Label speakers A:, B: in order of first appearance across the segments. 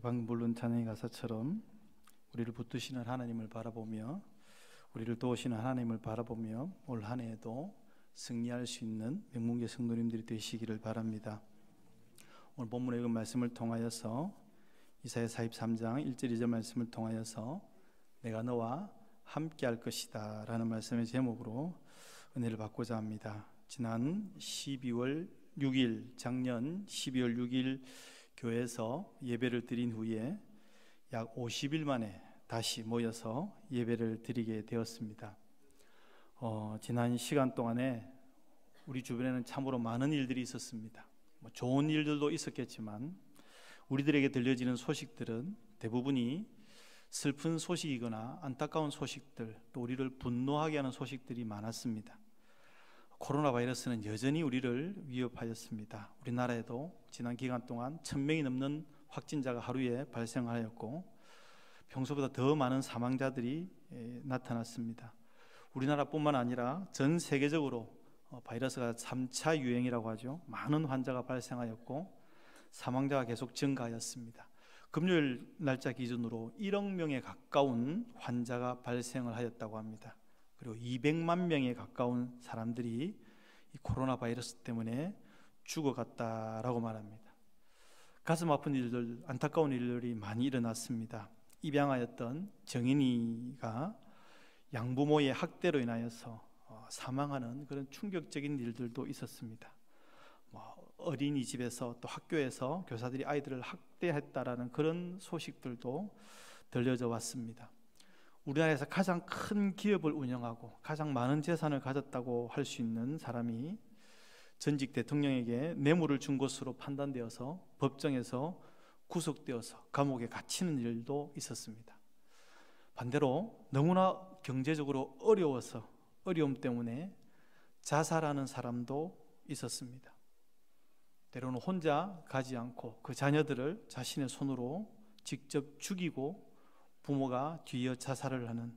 A: 방금 부른 찬양의 가사처럼 우리를 붙드시는 하나님을 바라보며 우리를 도우시는 하나님을 바라보며 올 한 해에도 승리할 수 있는 명문계 성도님들이 되시기를 바랍니다. 오늘 본문의 그 말씀을 통하여서 이사야 43장 1절 2절 말씀을 통하여서 내가 너와 함께 할 것이다 라는 말씀의 제목으로 은혜를 받고자 합니다. 지난 12월 6일 작년 12월 6일 교회에서 예배를 드린 후에 약 50일 만에 다시 모여서 예배를 드리게 되었습니다. 지난 시간 동안에 우리 주변에는 참으로 많은 일들이 있었습니다. 좋은 일들도 있었겠지만 우리들에게 들려지는 소식들은 대부분이 슬픈 소식이거나 안타까운 소식들, 또 우리를 분노하게 하는 소식들이 많았습니다. 코로나 바이러스는 여전히 우리를 위협하였습니다. 우리나라에도 지난 기간 동안 1000명이 넘는 확진자가 하루에 발생하였고 평소보다 더 많은 사망자들이 나타났습니다. 우리나라뿐만 아니라 전 세계적으로 바이러스가 3차 유행이라고 하죠. 많은 환자가 발생하였고 사망자가 계속 증가하였습니다. 금요일 날짜 기준으로 1억 명에 가까운 환자가 발생을 하였다고 합니다. 그리고 200만 명에 가까운 사람들이 이 코로나 바이러스 때문에 죽어갔다라고 말합니다. 가슴 아픈 일들, 안타까운 일들이 많이 일어났습니다. 입양하였던 정인이가 양부모의 학대로 인하여서 사망하는 그런 충격적인 일들도 있었습니다. 어린이집에서 또 학교에서 교사들이 아이들을 학대했다라는 그런 소식들도 들려져 왔습니다. 우리나라에서 가장 큰 기업을 운영하고 가장 많은 재산을 가졌다고 할 수 있는 사람이 전직 대통령에게 뇌물을 준 것으로 판단되어서 법정에서 구속되어서 감옥에 갇히는 일도 있었습니다. 반대로 너무나 경제적으로 어려움 때문에 자살하는 사람도 있었습니다. 때로는 혼자 가지 않고 그 자녀들을 자신의 손으로 직접 죽이고 부모가 뒤이어 자살을 하는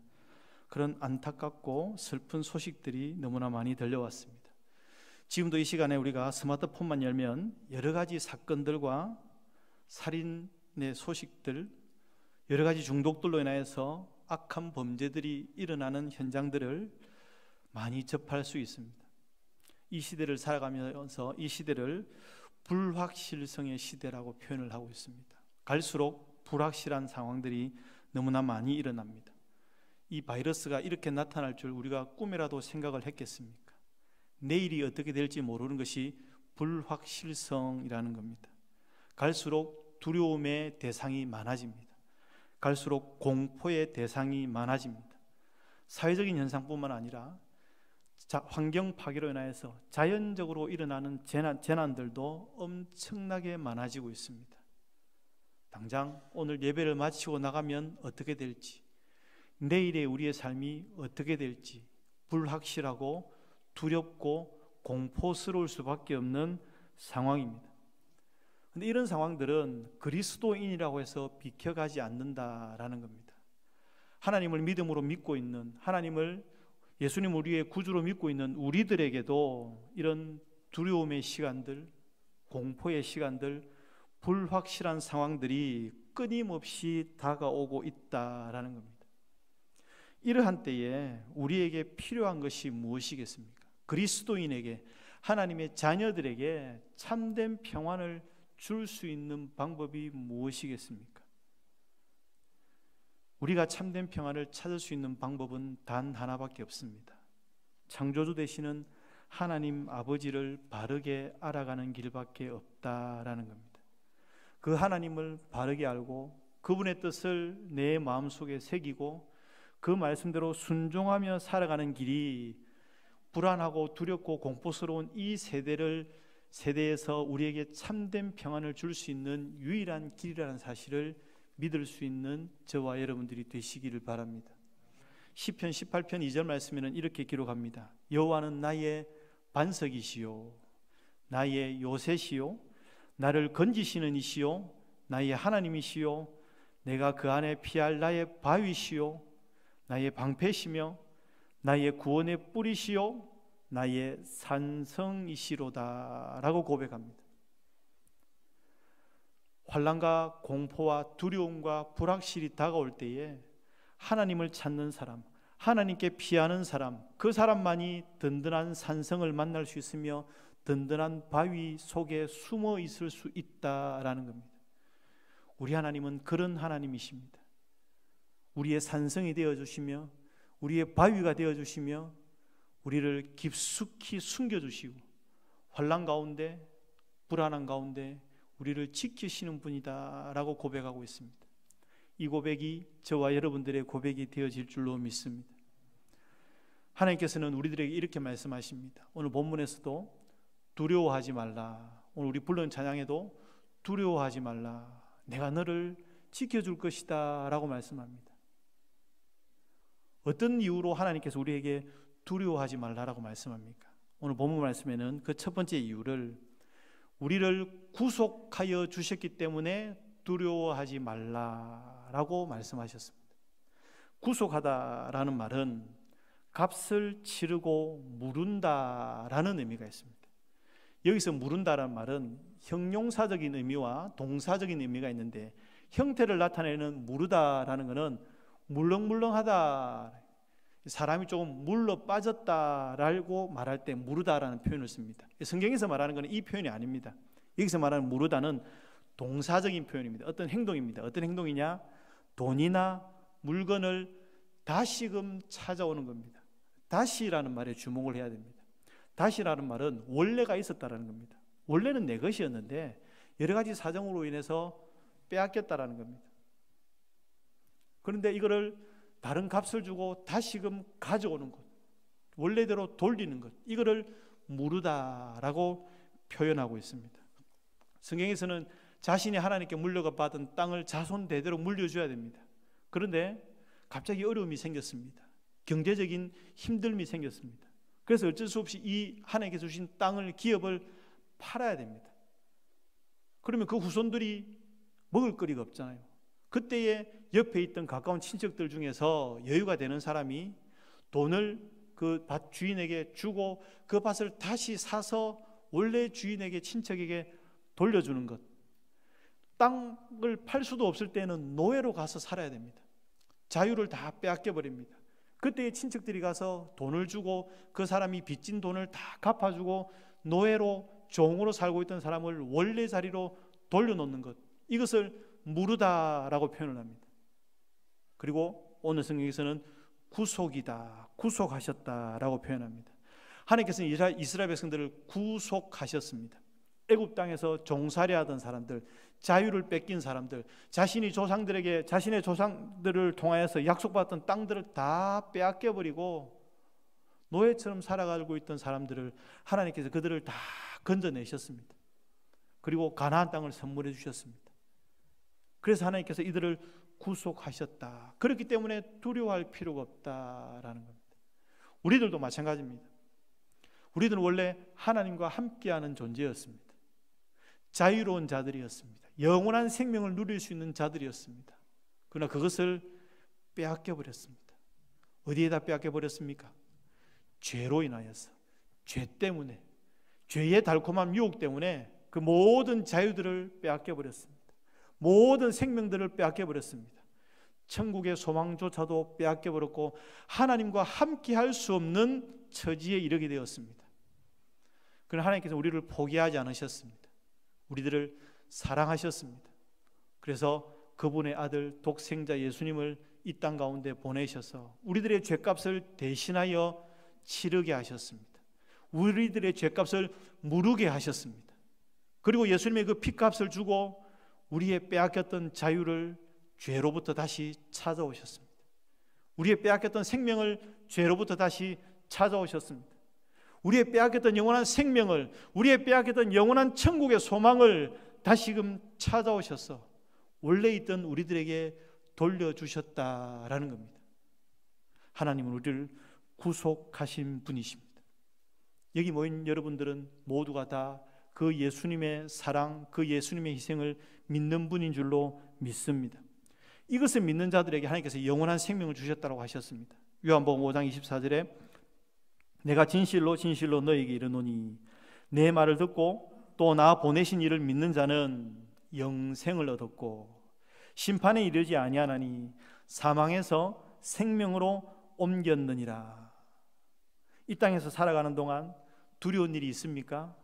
A: 그런 안타깝고 슬픈 소식들이 너무나 많이 들려왔습니다. 지금도 이 시간에 우리가 스마트폰만 열면 여러 가지 사건들과 살인의 소식들, 여러 가지 중독들로 인하여서 악한 범죄들이 일어나는 현장들을 많이 접할 수 있습니다. 이 시대를 살아가면서 이 시대를 불확실성의 시대라고 표현을 하고 있습니다. 갈수록 불확실한 상황들이 너무나 많이 일어납니다. 이 바이러스가 이렇게 나타날 줄 우리가 꿈에라도 생각을 했겠습니까? 내일이 어떻게 될지 모르는 것이 불확실성이라는 겁니다. 갈수록 두려움의 대상이 많아집니다. 갈수록 공포의 대상이 많아집니다. 사회적인 현상뿐만 아니라 환경 파괴로 인하여서 자연적으로 일어나는 재난들도 엄청나게 많아지고 있습니다. 당장 오늘 예배를 마치고 나가면 어떻게 될지, 내일의 우리의 삶이 어떻게 될지 불확실하고 두렵고 공포스러울 수밖에 없는 상황입니다. 그런데 이런 상황들은 그리스도인이라고 해서 비켜가지 않는다라는 겁니다. 하나님을 믿음으로 믿고 있는, 예수님 우리의 구주로 믿고 있는 우리들에게도 이런 두려움의 시간들, 공포의 시간들, 불확실한 상황들이 끊임없이 다가오고 있다라는 겁니다. 이러한 때에 우리에게 필요한 것이 무엇이겠습니까? 그리스도인에게, 하나님의 자녀들에게 참된 평안을 줄 수 있는 방법이 무엇이겠습니까? 우리가 참된 평안을 찾을 수 있는 방법은 단 하나밖에 없습니다. 창조주 되시는 하나님 아버지를 바르게 알아가는 길밖에 없다라는 겁니다. 그 하나님을 바르게 알고 그분의 뜻을 내 마음속에 새기고 그 말씀대로 순종하며 살아가는 길이 불안하고 두렵고 공포스러운 이 세대에서 우리에게 참된 평안을 줄 수 있는 유일한 길이라는 사실을 믿을 수 있는 저와 여러분들이 되시기를 바랍니다. 시편 18편 2절 말씀에는 이렇게 기록합니다. 여호와는 나의 반석이시요 나의 요새시요 나를 건지시는 이시요 나의 하나님이시요 내가 그 안에 피할 나의 바위시요 나의 방패시며 나의 구원의 뿌리시요 나의 산성이시로다 라고 고백합니다. 환난과 공포와 두려움과 불확실이 다가올 때에 하나님을 찾는 사람, 하나님께 피하는 사람, 그 사람만이 든든한 산성을 만날 수 있으며 든든한 바위 속에 숨어 있을 수 있다라는 겁니다. 우리 하나님은 그런 하나님이십니다. 우리의 산성이 되어주시며 우리의 바위가 되어주시며 우리를 깊숙이 숨겨주시고 환난 가운데 불안한 가운데 우리를 지키시는 분이다 라고 고백하고 있습니다. 이 고백이 저와 여러분들의 고백이 되어질 줄로 믿습니다. 하나님께서는 우리들에게 이렇게 말씀하십니다. 오늘 본문에서도 두려워하지 말라, 오늘 우리 부른 찬양에도 두려워하지 말라, 내가 너를 지켜줄 것이다 라고 말씀합니다. 어떤 이유로 하나님께서 우리에게 두려워하지 말라라고 말씀합니까? 오늘 본문 말씀에는 그 첫 번째 이유를 우리를 구속하여 주셨기 때문에 두려워하지 말라라고 말씀하셨습니다. 구속하다라는 말은 값을 치르고 무른다라는 의미가 있습니다. 여기서 무른다라는 말은 형용사적인 의미와 동사적인 의미가 있는데, 형태를 나타내는 무르다라는 것은 물렁물렁하다, 사람이 조금 물러 빠졌다라고 말할 때 무르다라는 표현을 씁니다. 성경에서 말하는 것은 이 표현이 아닙니다. 여기서 말하는 무르다는 동사적인 표현입니다. 어떤 행동입니다. 어떤 행동이냐? 돈이나 물건을 다시금 찾아오는 겁니다. 다시라는 말에 주목을 해야 됩니다. 다시라는 말은 원래가 있었다라는 겁니다. 원래는 내 것이었는데 여러 가지 사정으로 인해서 빼앗겼다라는 겁니다. 그런데 이거를 다른 값을 주고 다시금 가져오는 것, 원래대로 돌리는 것, 이거를 무르다라고 표현하고 있습니다. 성경에서는 자신이 하나님께 물려가 받은 땅을 자손 대대로 물려줘야 됩니다. 그런데 갑자기 어려움이 생겼습니다. 경제적인 힘듦이 생겼습니다. 그래서 어쩔 수 없이 이 하나님께서 주신 땅을, 기업을 팔아야 됩니다. 그러면 그 후손들이 먹을 거리가 없잖아요. 그때에 옆에 있던 가까운 친척들 중에서 여유가 되는 사람이 돈을 그 밭 주인에게 주고 그 밭을 다시 사서 원래 주인에게, 친척에게 돌려주는 것. 땅을 팔 수도 없을 때는 노예로 가서 살아야 됩니다. 자유를 다 빼앗겨 버립니다. 그때의 친척들이 가서 돈을 주고 그 사람이 빚진 돈을 다 갚아주고 노예로, 종으로 살고 있던 사람을 원래 자리로 돌려놓는 것, 이것을 무르다라고 표현을 합니다. 그리고 오늘 성경에서는 구속이다, 구속하셨다라고 표현합니다. 하나님께서는 이스라엘 백성들을 구속하셨습니다. 애굽 땅에서 종살이하던 사람들, 자유를 뺏긴 사람들, 자신의 조상들을 통하여서 약속받았던 땅들을 다 빼앗겨버리고 노예처럼 살아가고 있던 사람들을 하나님께서 그들을 다 건져내셨습니다. 그리고 가나안 땅을 선물해 주셨습니다. 그래서 하나님께서 이들을 구속하셨다. 그렇기 때문에 두려워할 필요가 없다라는 겁니다. 우리들도 마찬가지입니다. 우리들은 원래 하나님과 함께하는 존재였습니다. 자유로운 자들이었습니다. 영원한 생명을 누릴 수 있는 자들이었습니다. 그러나 그것을 빼앗겨 버렸습니다. 어디에다 빼앗겨 버렸습니까? 죄로 인하여서, 죄 때문에, 죄의 달콤한 유혹 때문에 그 모든 자유들을 빼앗겨 버렸습니다. 모든 생명들을 빼앗겨 버렸습니다. 천국의 소망조차도 빼앗겨 버렸고 하나님과 함께 할 수 없는 처지에 이르게 되었습니다. 그러나 하나님께서 우리를 포기하지 않으셨습니다. 우리들을 사랑하셨습니다. 그래서 그분의 아들 독생자 예수님을 이 땅 가운데 보내셔서 우리들의 죄값을 대신하여 치르게 하셨습니다. 우리들의 죄값을 무르게 하셨습니다. 그리고 예수님의 그 피값을 주고 우리의 빼앗겼던 자유를 죄로부터 다시 찾아오셨습니다. 우리의 빼앗겼던 생명을 죄로부터 다시 찾아오셨습니다. 우리의 빼앗겼던 영원한 생명을, 우리의 빼앗겼던 영원한 천국의 소망을 다시금 찾아오셔서 원래 있던 우리들에게 돌려주셨다라는 겁니다. 하나님은 우리를 구속하신 분이십니다. 여기 모인 여러분들은 모두가 다 그 예수님의 사랑, 그 예수님의 희생을 믿는 분인 줄로 믿습니다. 이것을 믿는 자들에게 하나님께서 영원한 생명을 주셨다고 하셨습니다. 요한복음 5장 24절에 내가 진실로 진실로 너에게 이르노니 내 말을 듣고 또 나 보내신 이를 믿는 자는 영생을 얻었고 심판에 이르지 아니하나니 사망에서 생명으로 옮겼느니라. 이 땅에서 살아가는 동안 두려운 일이 있습니까?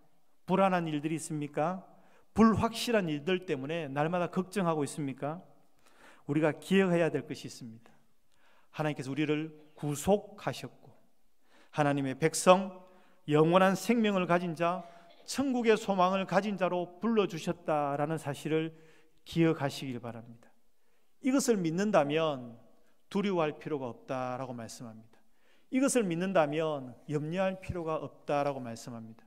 A: 불안한 일들이 있습니까? 불확실한 일들 때문에 날마다 걱정하고 있습니까? 우리가 기억해야 될 것이 있습니다. 하나님께서 우리를 구속하셨고 하나님의 백성, 영원한 생명을 가진 자, 천국의 소망을 가진 자로 불러주셨다라는 사실을 기억하시길 바랍니다. 이것을 믿는다면 두려워할 필요가 없다라고 말씀합니다. 이것을 믿는다면 염려할 필요가 없다라고 말씀합니다.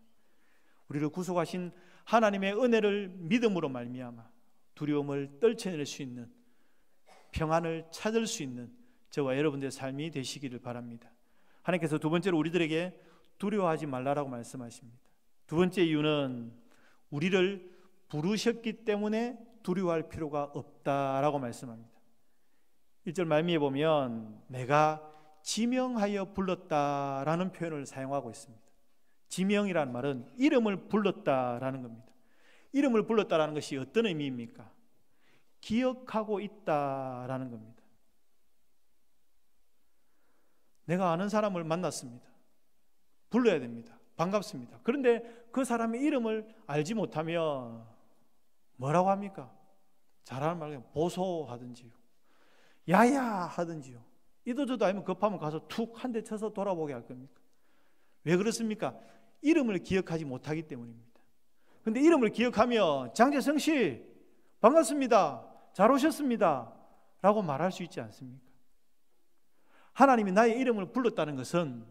A: 우리를 구속하신 하나님의 은혜를 믿음으로 말미암아 두려움을 떨쳐낼 수 있는, 평안을 찾을 수 있는 저와 여러분들의 삶이 되시기를 바랍니다. 하나님께서 두 번째로 우리들에게 두려워하지 말라라고 말씀하십니다. 두 번째 이유는 우리를 부르셨기 때문에 두려워할 필요가 없다라고 말씀합니다. 1절 말미에 보면 내가 지명하여 불렀다라는 표현을 사용하고 있습니다. 지명이라는 말은 이름을 불렀다라는 겁니다. 이름을 불렀다라는 것이 어떤 의미입니까? 기억하고 있다라는 겁니다. 내가 아는 사람을 만났습니다. 불러야 됩니다. 반갑습니다. 그런데 그 사람의 이름을 알지 못하면 뭐라고 합니까? 잘하는 말로 보소하든지요, 야야 하든지요. 이도저도 아니면 급하면 가서 툭 한 대 쳐서 돌아보게 할 겁니까? 왜 그렇습니까? 이름을 기억하지 못하기 때문입니다. 그런데 이름을 기억하면 장재성 씨 반갑습니다, 잘 오셨습니다 라고 말할 수 있지 않습니까? 하나님이 나의 이름을 불렀다는 것은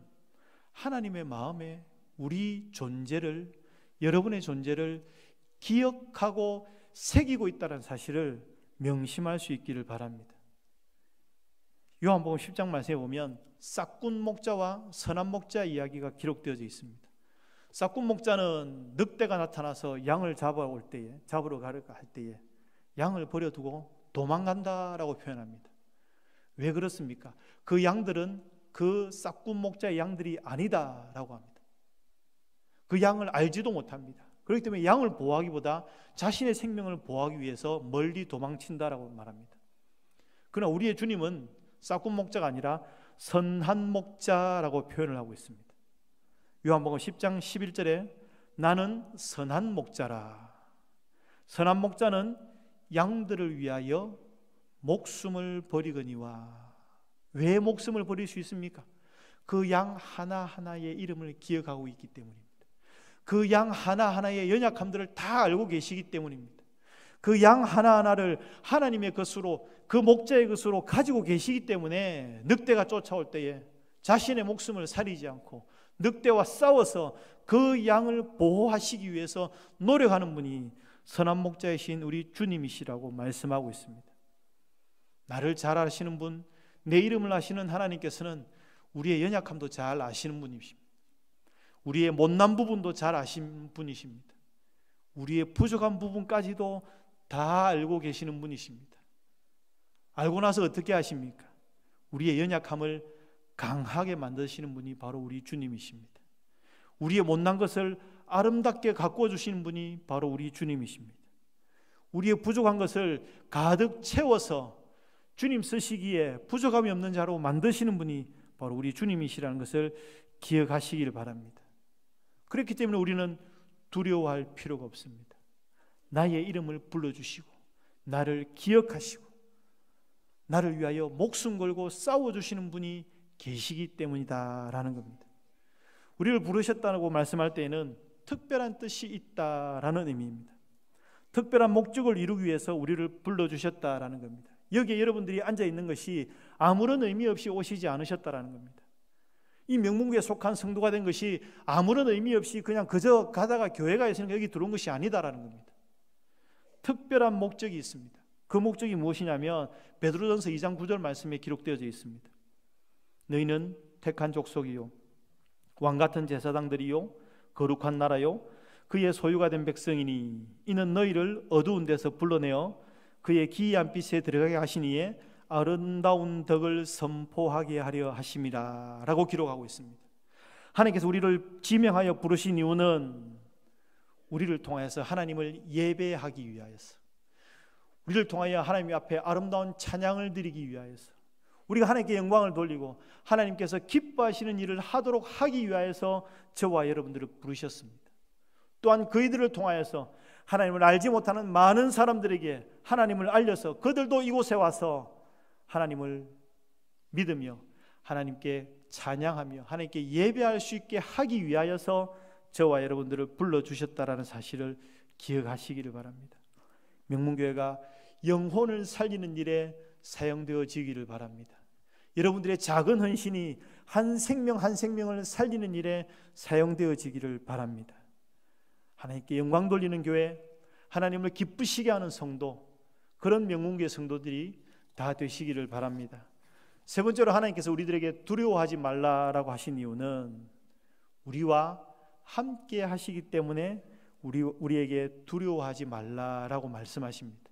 A: 하나님의 마음에 우리 존재를, 여러분의 존재를 기억하고 새기고 있다는 사실을 명심할 수 있기를 바랍니다. 요한복음 10장 말씀에 보면 싹군 목자와 선한 목자 이야기가 기록되어져 있습니다. 싹군 목자는 늑대가 나타나서 양을 잡으러 가려고 할 때에 양을 버려두고 도망간다라고 표현합니다. 왜 그렇습니까? 그 양들은 그 싹군 목자의 양들이 아니다라고 합니다. 그 양을 알지도 못합니다. 그렇기 때문에 양을 보호하기보다 자신의 생명을 보호하기 위해서 멀리 도망친다라고 말합니다. 그러나 우리의 주님은 싹군 목자가 아니라 선한 목자라고 표현을 하고 있습니다. 요한복음 10장 11절에 나는 선한 목자라. 선한 목자는 양들을 위하여 목숨을 버리거니와. 왜 목숨을 버릴 수 있습니까? 그 양 하나하나의 이름을 기억하고 있기 때문입니다. 그 양 하나하나의 연약함들을 다 알고 계시기 때문입니다. 그 양 하나하나를 하나님의 것으로, 그 목자의 것으로 가지고 계시기 때문에 늑대가 쫓아올 때에 자신의 목숨을 살리지 않고 늑대와 싸워서 그 양을 보호하시기 위해서 노력하는 분이 선한 목자이신 우리 주님이시라고 말씀하고 있습니다. 나를 잘 아시는 분, 내 이름을 아시는 하나님께서는 우리의 연약함도 잘 아시는 분이십니다. 우리의 못난 부분도 잘 아시는 분이십니다. 우리의 부족한 부분까지도 다 알고 계시는 분이십니다. 알고 나서 어떻게 하십니까? 우리의 연약함을 강하게 만드시는 분이 바로 우리 주님이십니다. 우리의 못난 것을 아름답게 가꾸어 주시는 분이 바로 우리 주님이십니다. 우리의 부족한 것을 가득 채워서 주님 쓰시기에 부족함이 없는 자로 만드시는 분이 바로 우리 주님이시라는 것을 기억하시기를 바랍니다. 그렇기 때문에 우리는 두려워할 필요가 없습니다. 나의 이름을 불러주시고 나를 기억하시고 나를 위하여 목숨 걸고 싸워주시는 분이 계시기 때문이다라는 겁니다. 우리를 부르셨다고 말씀할 때에는 특별한 뜻이 있다라는 의미입니다. 특별한 목적을 이루기 위해서 우리를 불러주셨다라는 겁니다. 여기에 여러분들이 앉아있는 것이 아무런 의미 없이 오시지 않으셨다라는 겁니다. 이 명문구에 속한 성도가 된 것이 아무런 의미 없이 그냥 그저 가다가 교회가 있으니까 여기 들어온 것이 아니다라는 겁니다. 특별한 목적이 있습니다. 그 목적이 무엇이냐면 베드로전서 2장 9절 말씀에 기록되어져 있습니다. 너희는 택한 족속이요 왕같은 제사장들이요 거룩한 나라요 그의 소유가 된 백성이니 이는 너희를 어두운 데서 불러내어 그의 기이한 빛에 들어가게 하시니에 아름다운 덕을 선포하게 하려 하심이라 라고 기록하고 있습니다. 하나님께서 우리를 지명하여 부르신 이유는 우리를 통해서 하나님을 예배하기 위하여서, 우리를 통하여 하나님 앞에 아름다운 찬양을 드리기 위하여서, 우리가 하나님께 영광을 돌리고 하나님께서 기뻐하시는 일을 하도록 하기 위하여서 저와 여러분들을 부르셨습니다. 또한 그이들을 통하여서 하나님을 알지 못하는 많은 사람들에게 하나님을 알려서 그들도 이곳에 와서 하나님을 믿으며 하나님께 찬양하며 하나님께 예배할 수 있게 하기 위하여서 저와 여러분들을 불러주셨다라는 사실을 기억하시기를 바랍니다. 명문교회가 영혼을 살리는 일에 사용되어지기를 바랍니다. 여러분들의 작은 헌신이 한 생명 한 생명을 살리는 일에 사용되어지기를 바랍니다. 하나님께 영광 돌리는 교회, 하나님을 기쁘시게 하는 성도, 그런 명문교회 성도들이 다 되시기를 바랍니다. 세 번째로 하나님께서 우리들에게 두려워하지 말라라고 하신 이유는 우리와 함께 하시기 때문에 우리에게 두려워하지 말라라고 말씀하십니다.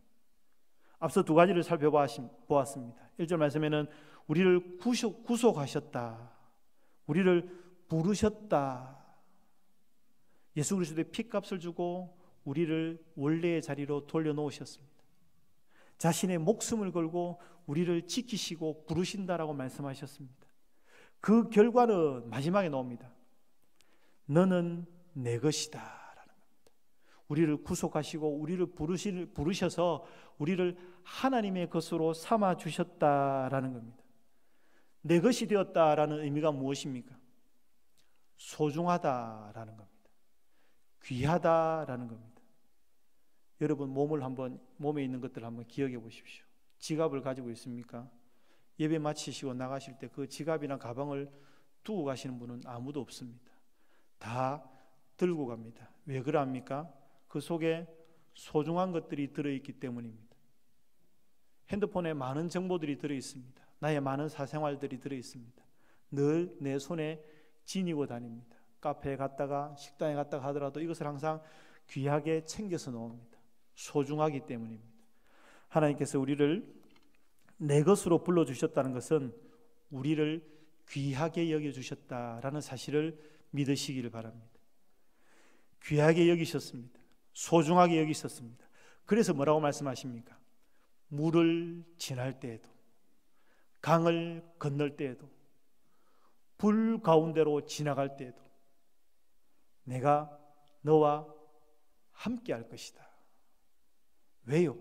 A: 앞서 두 가지를 살펴보았습니다. 1절 말씀에는 우리를 구속하셨다, 우리를 부르셨다, 예수 그리스도의 피값을 주고 우리를 원래의 자리로 돌려놓으셨습니다. 자신의 목숨을 걸고 우리를 지키시고 부르신다라고 말씀하셨습니다. 그 결과는 마지막에 나옵니다. 너는 내 것이다 라는 겁니다. 우리를 구속하시고 우리를 부르셔서 우리를 하나님의 것으로 삼아 주셨다라는 겁니다. 내 것이 되었다라는 의미가 무엇입니까? 소중하다라는 겁니다. 귀하다라는 겁니다. 여러분 몸에 있는 것들을 한번 기억해 보십시오. 지갑을 가지고 있습니까? 예배 마치시고 나가실 때 그 지갑이나 가방을 두고 가시는 분은 아무도 없습니다. 다 들고 갑니다. 왜 그럽니까? 그 속에 소중한 것들이 들어있기 때문입니다. 핸드폰에 많은 정보들이 들어있습니다. 나의 많은 사생활들이 들어있습니다. 늘 내 손에 지니고 다닙니다. 카페에 갔다가 식당에 갔다가 하더라도 이것을 항상 귀하게 챙겨서 놓습니다. 소중하기 때문입니다. 하나님께서 우리를 내 것으로 불러주셨다는 것은 우리를 귀하게 여겨주셨다라는 사실을 믿으시기를 바랍니다. 귀하게 여기셨습니다. 소중하게 여기셨습니다. 그래서 뭐라고 말씀하십니까? 물을 지날 때에도, 강을 건널 때에도, 불 가운데로 지나갈 때에도 내가 너와 함께 할 것이다. 왜요?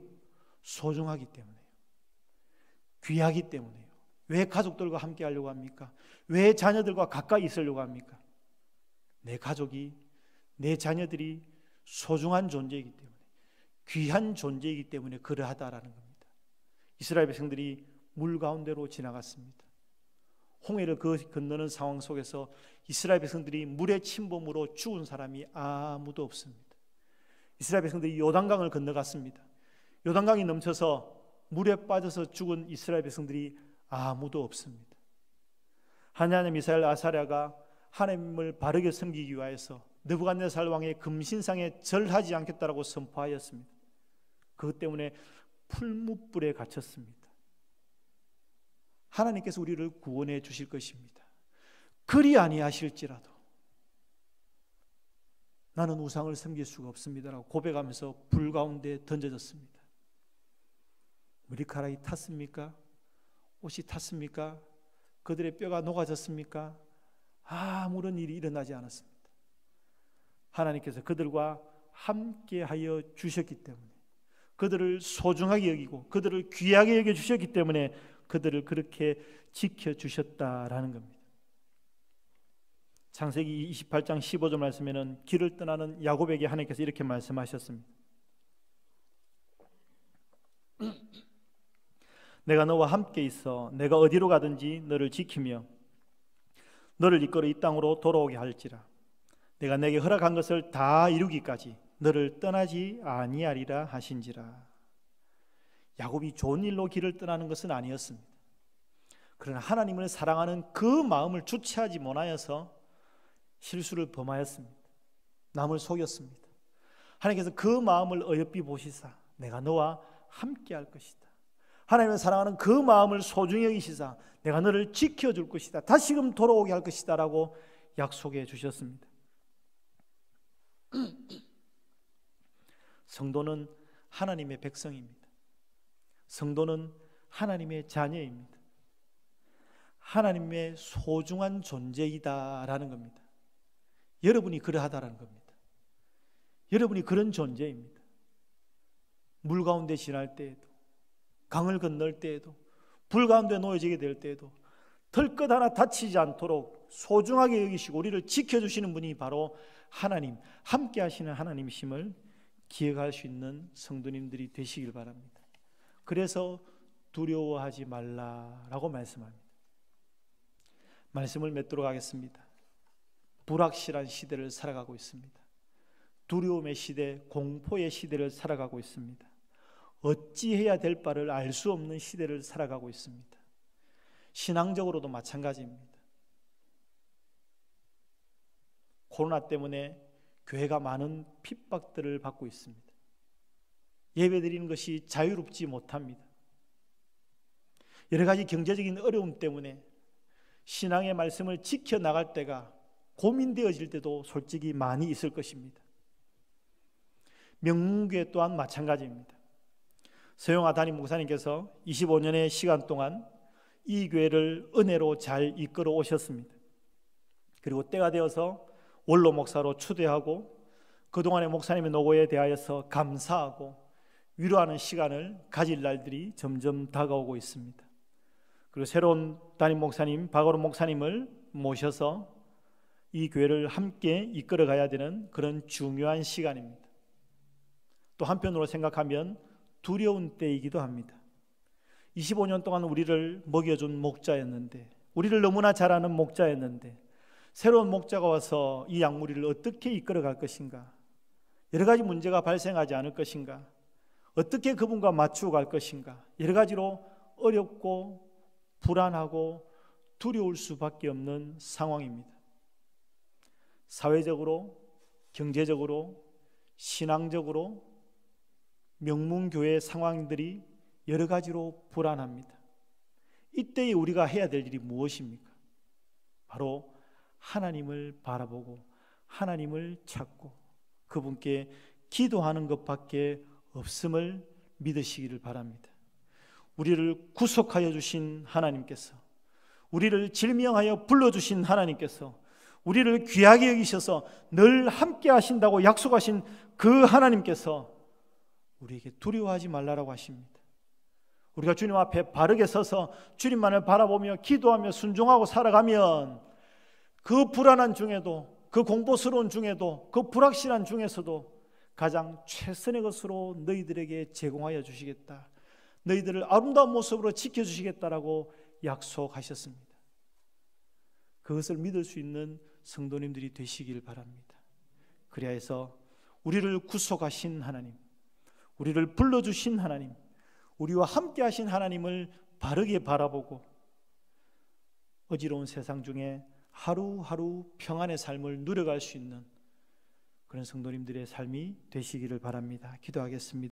A: 소중하기 때문에요. 귀하기 때문에요. 왜 가족들과 함께 하려고 합니까? 왜 자녀들과 가까이 있으려고 합니까? 내 가족이, 내 자녀들이 소중한 존재이기 때문에, 귀한 존재이기 때문에 그러하다라는 겁니다. 이스라엘 백성들이 물 가운데로 지나갔습니다. 홍해를 건너는 상황 속에서 이스라엘 백성들이 물의 침범으로 죽은 사람이 아무도 없습니다. 이스라엘 백성들이 요단강을 건너갔습니다. 요단강이 넘쳐서 물에 빠져서 죽은 이스라엘 백성들이 아무도 없습니다. 하나냐, 미사엘, 아사랴가 하나님을 바르게 섬기기 위하여서 느부갓네살 왕의 금신상에 절하지 않겠다라고 선포하였습니다. 그것 때문에 풀무불에 갇혔습니다. 하나님께서 우리를 구원해 주실 것입니다. 그리 아니하실지라도 나는 우상을 섬길 수가 없습니다라고 고백하면서 불 가운데 던져졌습니다. 머리카락이 탔습니까? 옷이 탔습니까? 그들의 뼈가 녹아졌습니까? 아무런 일이 일어나지 않았습니다. 하나님께서 그들과 함께하여 주셨기 때문에, 그들을 소중하게 여기고 그들을 귀하게 여겨주셨기 때문에 그들을 그렇게 지켜주셨다라는 겁니다. 창세기 28장 15절 말씀에는 길을 떠나는 야곱에게 하나님께서 이렇게 말씀하셨습니다. 내가 너와 함께 있어 내가 어디로 가든지 너를 지키며 너를 이끌어 이 땅으로 돌아오게 할지라. 내가 내게 허락한 것을 다 이루기까지 너를 떠나지 아니하리라 하신지라. 야곱이 좋은 일로 길을 떠나는 것은 아니었습니다. 그러나 하나님을 사랑하는 그 마음을 주체하지 못하여서 실수를 범하였습니다. 남을 속였습니다. 하나님께서 그 마음을 어여삐 보시사 내가 너와 함께 할 것이다. 하나님을 사랑하는 그 마음을 소중히 여기시사 내가 너를 지켜줄 것이다. 다시금 돌아오게 할 것이다 라고 약속해 주셨습니다. 성도는 하나님의 백성입니다. 성도는 하나님의 자녀입니다. 하나님의 소중한 존재이다라는 겁니다. 여러분이 그러하다라는 겁니다. 여러분이 그런 존재입니다. 물 가운데 지날 때에도, 강을 건널 때에도, 불 가운데 놓여지게 될 때에도 털끝 하나 다치지 않도록 소중하게 여기시고 우리를 지켜주시는 분이 바로 하나님, 함께 하시는 하나님이심을 기억할 수 있는 성도님들이 되시길 바랍니다. 그래서 두려워하지 말라라고 말씀합니다. 말씀을 맺도록 하겠습니다. 불확실한 시대를 살아가고 있습니다. 두려움의 시대, 공포의 시대를 살아가고 있습니다. 어찌해야 될 바를 알 수 없는 시대를 살아가고 있습니다. 신앙적으로도 마찬가지입니다. 코로나 때문에 교회가 많은 핍박들을 받고 있습니다. 예배드리는 것이 자유롭지 못합니다. 여러 가지 경제적인 어려움 때문에 신앙의 말씀을 지켜나갈 때가 고민되어질 때도 솔직히 많이 있을 것입니다. 명문교회 또한 마찬가지입니다. 서영아 담임 목사님께서 25년의 시간 동안 이 교회를 은혜로 잘 이끌어 오셨습니다. 그리고 때가 되어서 원로 목사로 추대하고 그동안의 목사님의 노고에 대하여서 감사하고 위로하는 시간을 가질 날들이 점점 다가오고 있습니다. 그리고 새로운 담임 목사님 박어론 목사님을 모셔서 이 교회를 함께 이끌어 가야 되는 그런 중요한 시간입니다. 또 한편으로 생각하면 두려운 때이기도 합니다. 25년 동안 우리를 먹여준 목자였는데, 우리를 너무나 잘 아는 목자였는데 새로운 목자가 와서 이 양무리를 어떻게 이끌어 갈 것인가, 여러 가지 문제가 발생하지 않을 것인가, 어떻게 그분과 맞추어 갈 것인가, 여러 가지로 어렵고 불안하고 두려울 수밖에 없는 상황입니다. 사회적으로, 경제적으로, 신앙적으로 명문교회 상황들이 여러 가지로 불안합니다. 이때에 우리가 해야 될 일이 무엇입니까? 바로 하나님을 바라보고 하나님을 찾고 그분께 기도하는 것밖에 없음을 믿으시기를 바랍니다. 우리를 구속하여 주신 하나님께서, 우리를 질명하여 불러주신 하나님께서, 우리를 귀하게 여기셔서 늘 함께 하신다고 약속하신 그 하나님께서 우리에게 두려워하지 말라라고 하십니다. 우리가 주님 앞에 바르게 서서 주님만을 바라보며 기도하며 순종하고 살아가면 그 불안한 중에도, 그 공포스러운 중에도, 그 불확실한 중에서도 가장 최선의 것으로 너희들에게 제공하여 주시겠다, 너희들을 아름다운 모습으로 지켜주시겠다라고 약속하셨습니다. 그것을 믿을 수 있는 성도님들이 되시길 바랍니다. 그리하 해서 우리를 구속하신 하나님, 우리를 불러주신 하나님, 우리와 함께 하신 하나님을 바르게 바라보고 어지러운 세상 중에 하루하루 평안의 삶을 누려갈 수 있는 그런 성도님들의 삶이 되시기를 바랍니다. 기도하겠습니다.